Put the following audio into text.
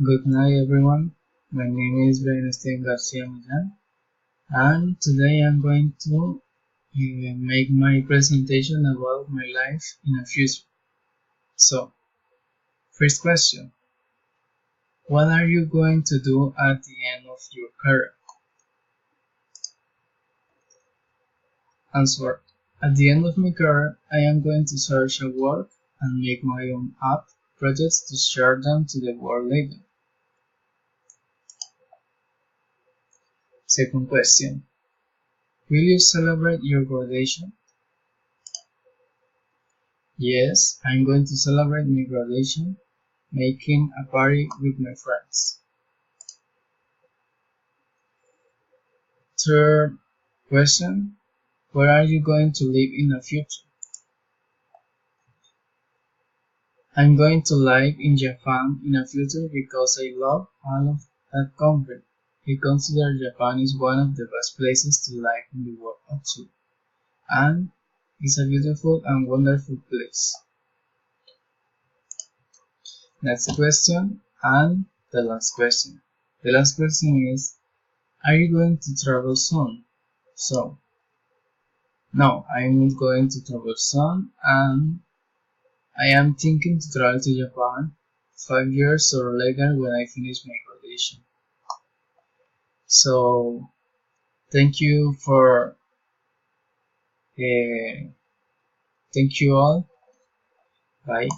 Good night, everyone. My name is Bernstein Garcia Millán, and today I'm going to make my presentation about my life in the future. So, first question: what are you going to do at the end of your career? Answer: at the end of my career, I am going to search a work and make my own app projects to share them to the world later. Second question: will you celebrate your graduation? Yes, I'm going to celebrate my graduation, making a party with my friends. Third question: where are you going to live in the future? I'm going to live in Japan in the future because I love all of that country. I consider Japan is one of the best places to live in the world actually, and it's a beautiful and wonderful place. Next question and the last question. The last question is: are you going to travel soon? So, no, I'm not going to travel soon, and I am thinking to travel to Japan 5 years or later when I finish my graduation. So, thank you for thank you all. Bye.